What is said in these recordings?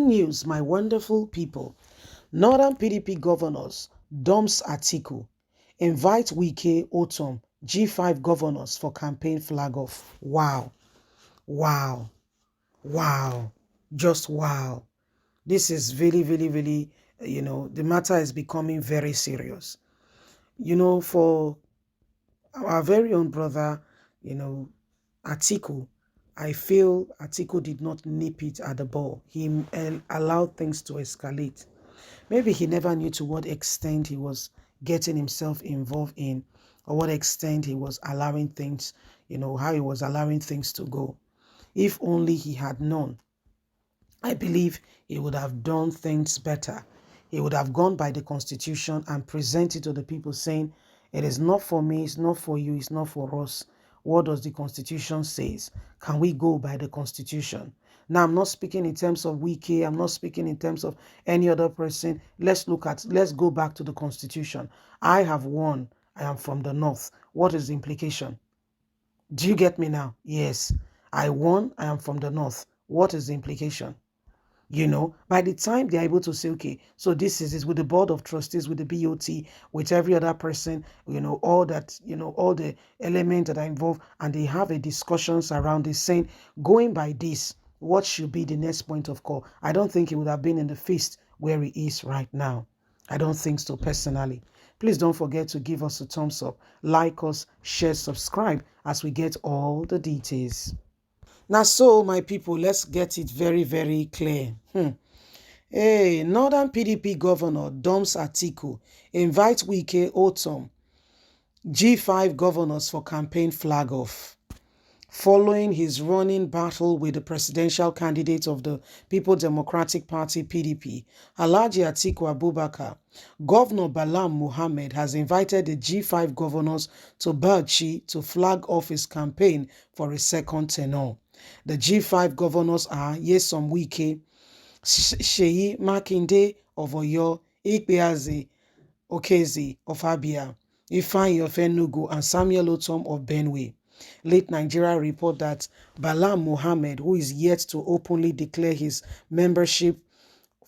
Breaking news, my wonderful people. Northern PDP governors DUMPS ATIKU invite Wike Autumn G5 governors for campaign flag off. Wow. Wow. Wow. Just wow. This is really, really, really, the matter is becoming very serious. For our very own brother, Atiku, I feel Atiku did not nip it at the ball. He allowed things to escalate. Maybe he never knew to what extent he was getting himself involved in, or what extent he was allowing things, how he was allowing things to go. If only he had known, I believe he would have done things better. He would have gone by the constitution and presented to the people saying, it is not for me, it's not for you, it's not for us. What does the constitution say? Can we go by the constitution? Now, I'm not speaking in terms of Wike. I'm not speaking in terms of any other person. Let's go back to the constitution. I have won. I am from the north. What is the implication? Do you get me now? Yes. I won. I am from the north. What is the implication? By the time they're able to say, okay, so this is with the board of trustees, with the BOT, with every other person, all the elements that are involved, and they have a discussions around this saying, going by this, what should be the next point of call? I don't think he would have been in the feast where he is right now. I don't think so personally. Please don't forget to give us a thumbs up, like us, share, subscribe as we get all the details. Now, so my people, let's get it very, very clear. Hey, Northern PDP Governor DUMPS ATIKU invites Wike Autumn G5 governors for campaign flag off. Following his running battle with the presidential candidate of the People Democratic Party PDP, Alhaji Atiku Abubakar, Governor Bala Mohammed has invited the G5 governors to Bauchi to flag off his campaign for a second tenure. The G5 governors are Nyesom Wike, Seyi Makinde of Oyo, Ikpeazu Okezi of Abia, Ifeanyi of Enugu, and Samuel Otom of Benue. Late Nigeria report that Bala Mohammed, who is yet to openly declare his membership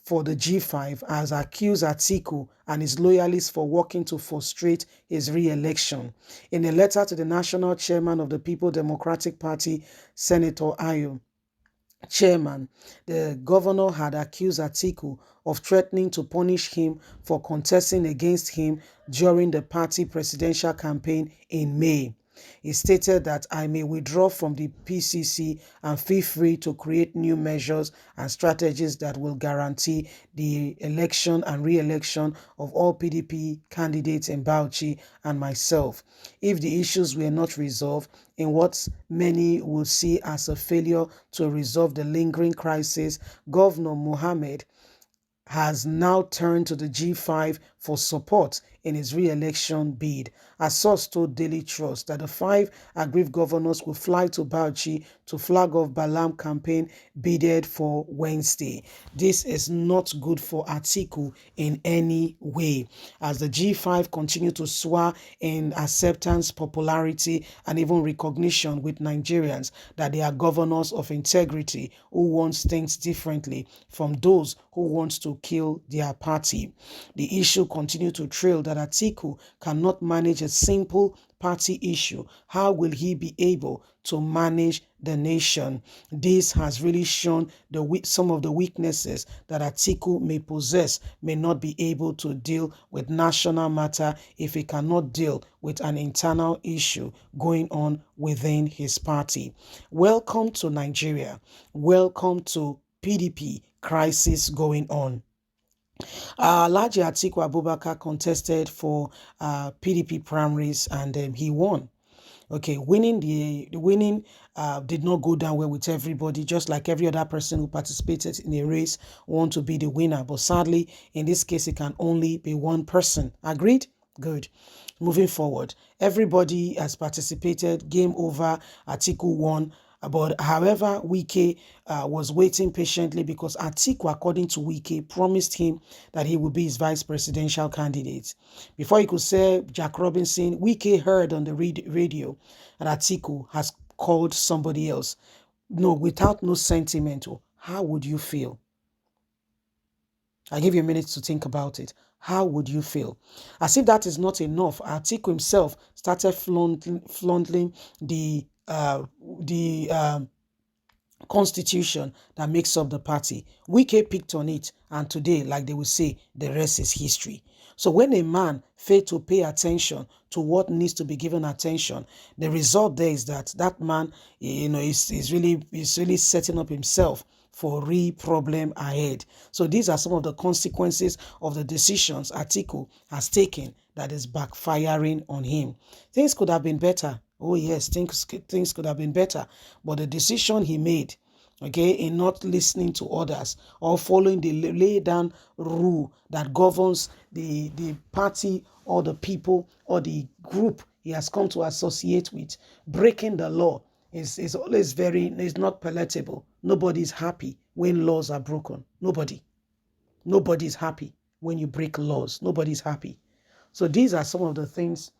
for the G5, has accused Atiku and his loyalists for working to frustrate his re-election. In a letter to the national chairman of the People Democratic Party, Senator Ayo, chairman, the governor had accused Atiku of threatening to punish him for contesting against him during the party presidential campaign in May. He stated that I may withdraw from the PCC and feel free to create new measures and strategies that will guarantee the election and re-election of all PDP candidates in Bauchi and myself. If the issues were not resolved in what many will see as a failure to resolve the lingering crisis, Governor Mohammed has now turned to the G5 for support in his re-election bid. A source told Daily Trust that the 5 aggrieved governors will fly to Bauchi to flag off Balam campaign bidded for Wednesday. This is not good for Atiku in any way, as the G5 continue to soar in acceptance, popularity, and even recognition with Nigerians that they are governors of integrity who want things differently from those who want to kill their party. The issue continues to trail that Atiku cannot manage a simple party issue. How will he be able to manage the nation? This has really shown some of the weaknesses that Atiku may possess, may not be able to deal with national matter if he cannot deal with an internal issue going on within his party. Welcome to Nigeria. Welcome to PDP crisis going on. Alhaji Atiku Abubakar contested for PDP primaries and he won. Okay, winning did not go down well with everybody, just like every other person who participated in a race want to be the winner. But sadly, in this case, it can only be one person. Agreed? Good. Moving forward, everybody has participated. Game over. Atiku won. But however, Wike was waiting patiently because Atiku, according to Wike, promised him that he would be his vice presidential candidate. Before he could say Jack Robinson, Wike heard on the radio that Atiku has called somebody else. No, without no sentiment. How would you feel? I give you a minute to think about it. How would you feel? As if that is not enough, Atiku himself started flaunting the constitution that makes up the party. Wike picked on it, and today, like they will say, the rest is history. So when a man fails to pay attention to what needs to be given attention, the result there is that that man, is really setting up himself for real problem ahead. So these are some of the consequences of the decisions Atiku has taken that is backfiring on him. Things could have been better. Oh yes, things could have been better. But the decision he made, okay, in not listening to others or following the lay down rule that governs the party or the people or the group he has come to associate with, breaking the law is always is not palatable. Nobody is happy when laws are broken. Nobody is happy when you break laws. Nobody is happy. So these are some of the things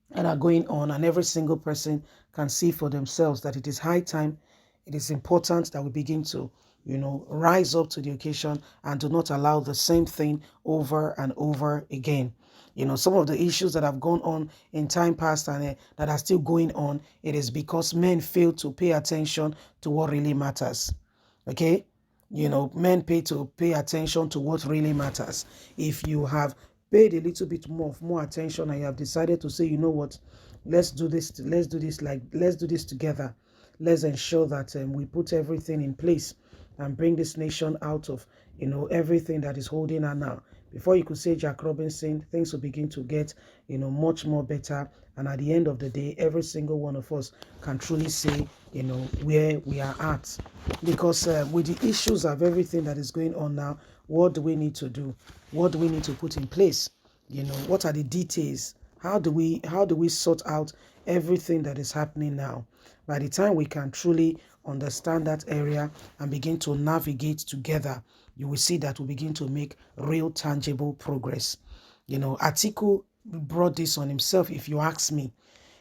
that are going on, and every single person can see for themselves that it is high time, it is important that we begin to, rise up to the occasion and do not allow the same thing over and over again. Some of the issues that have gone on in time past and that are still going on, it is because men fail to pay attention to what really matters. Okay? Men pay attention to what really matters. If you have paid a little bit more attention and you have decided to say, you know what, let's do this together. Let's ensure that we put everything in place and bring this nation out of everything that is holding her now. Before you could say Jack Robinson, things will begin to get much more better, and at the end of the day, every single one of us can truly say where we are at. Because with the issues of everything that is going on now, what do we need to do? What do we need to put in place? What are the details? How do we sort out everything that is happening now? By the time we can truly understand that area and begin to navigate together, you will see that we begin to make real tangible progress. Atiku brought this on himself, if you ask me.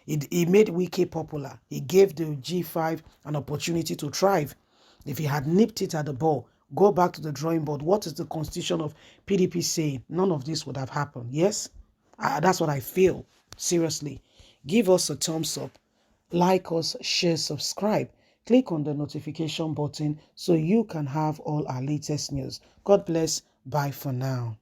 He made Wike popular. He gave the G5 an opportunity to thrive. If he had nipped it at the ball, go back to the drawing board, what is the constitution of PDP saying? None of this would have happened. Yes? That's what I feel. Seriously. Give us a thumbs up. Like us, share, subscribe. Click on the notification button so you can have all our latest news. God bless. Bye for now.